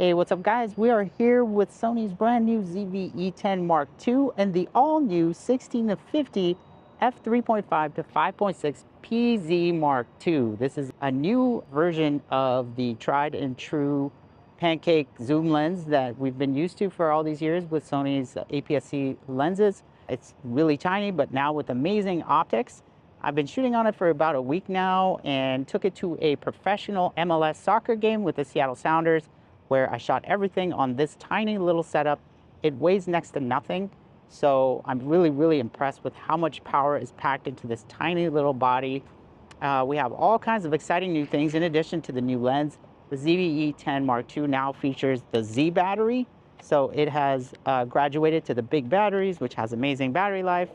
Hey, what's up guys? We are here with Sony's brand new ZV-E10 Mark II and the all-new 16-50 F3.5 to 5.6 PZ Mark II. This is a new version of the tried and true pancake zoom lens that we've been used to for all these years with Sony's APS-C lenses. It's really tiny, but now with amazing optics. I've been shooting on it for about a week now and took it to a professional MLS soccer game with the Seattle Sounders, where I shot everything on this tiny little setup. It weighs next to nothing, so I'm really impressed with how much power is packed into this tiny little body. We have all kinds of exciting new things in addition to the new lens. The ZV-E10 Mark II now features the Z battery, so it has graduated to the big batteries, which has amazing battery life,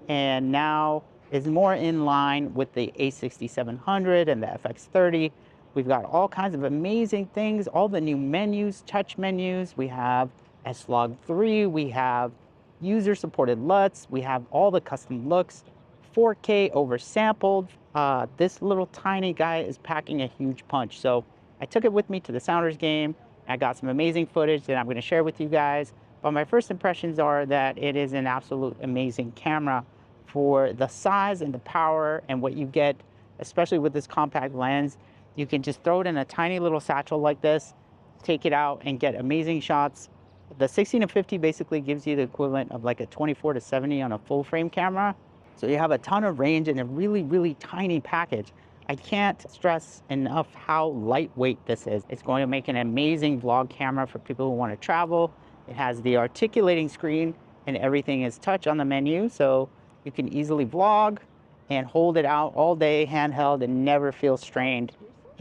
and now is more in line with the A6700 and the FX30. We've got all kinds of amazing things, all the new menus, touch menus. We have S-Log3, we have user-supported LUTs, we have all the custom looks, 4K oversampled. This little tiny guy is packing a huge punch. So I took it with me to the Sounders game. I got some amazing footage that I'm going to share with you guys. But my first impressions are that it is an absolute amazing camera for the size and the power and what you get, especially with this compact lens. You can just throw it in a tiny little satchel like this, take it out and get amazing shots. The 16-50 basically gives you the equivalent of like a 24-70 on a full frame camera. So you have a ton of range in a really tiny package. I can't stress enough how lightweight this is. It's going to make an amazing vlog camera for people who want to travel. It has the articulating screen and everything is touch on the menu, so you can easily vlog and hold it out all day handheld and never feel strained.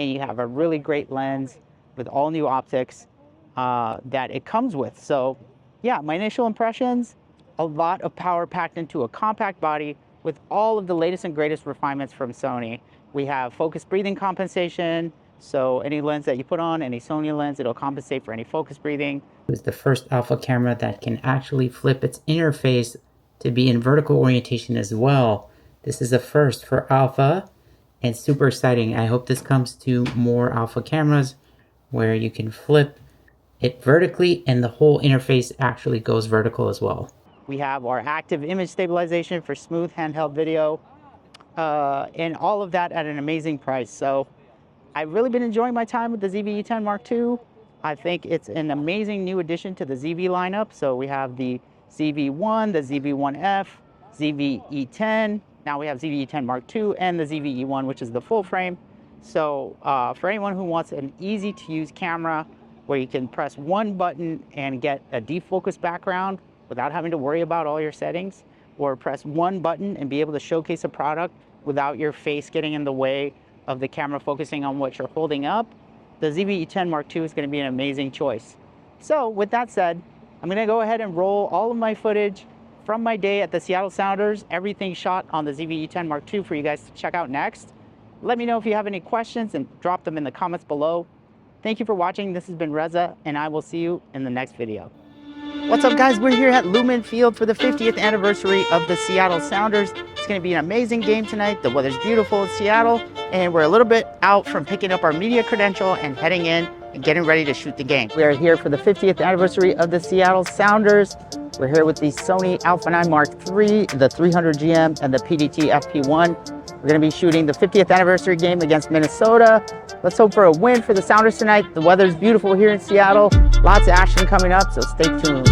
And you have a really great lens with all new optics that it comes with. So yeah, my initial impressions, a lot of power packed into a compact body with all of the latest and greatest refinements from Sony. We have focus breathing compensation, so any lens that you put on, any Sony lens, it'll compensate for any focus breathing. It's the first alpha camera that can actually flip its interface to be in vertical orientation as well. This is a first for alpha. And super exciting. I hope this comes to more alpha cameras where you can flip it vertically and the whole interface actually goes vertical as well. We have our active image stabilization for smooth handheld video and all of that at an amazing price. So I've really been enjoying my time with the ZV-E10 Mark II. I think it's an amazing new addition to the ZV lineup. So we have the ZV-1, the ZV-1F, ZV-E10. Now we have ZV-E10 Mark II and the ZV-E1, which is the full frame. So for anyone who wants an easy to use camera where you can press one button and get a defocus background without having to worry about all your settings, or press one button and be able to showcase a product without your face getting in the way of the camera focusing on what you're holding up, the ZV-E10 Mark II is going to be an amazing choice. So with that said, I'm going to go ahead and roll all of my footage from my day at the Seattle Sounders, everything shot on the ZV-E10 Mark II for you guys to check out next. Let me know if you have any questions and drop them in the comments below. Thank you for watching. This has been Reza, and I will see you in the next video. What's up guys, we're here at Lumen Field for the 50th anniversary of the Seattle Sounders. It's going to be an amazing game tonight. The weather's beautiful in Seattle, and we're a little bit out from picking up our media credential and heading in and getting ready to shoot the game. We are here for the 50th anniversary of the Seattle Sounders. We're here with the Sony Alpha 9 Mark III, the 300GM, and the PDT FP1. We're going to be shooting the 50th anniversary game against Minnesota. Let's hope for a win for the Sounders tonight. The weather's beautiful here in Seattle. Lots of action coming up, so stay tuned.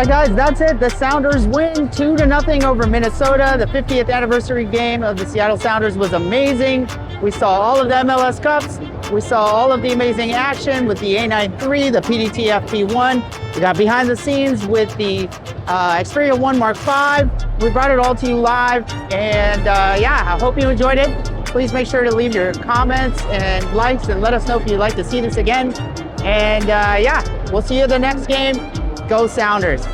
right, guys, that's it. The Sounders win 2-0 over Minnesota. The 50th anniversary game of the Seattle Sounders was amazing. We saw all of the MLS Cups. We saw all of the amazing action with the A9 III, the PDT FP1. We got behind the scenes with the Xperia 1 Mark V. We brought it all to you live. And yeah, I hope you enjoyed it. Please make sure to leave your comments and likes and let us know if you'd like to see this again. And yeah, we'll see you at the next game. Go Sounders.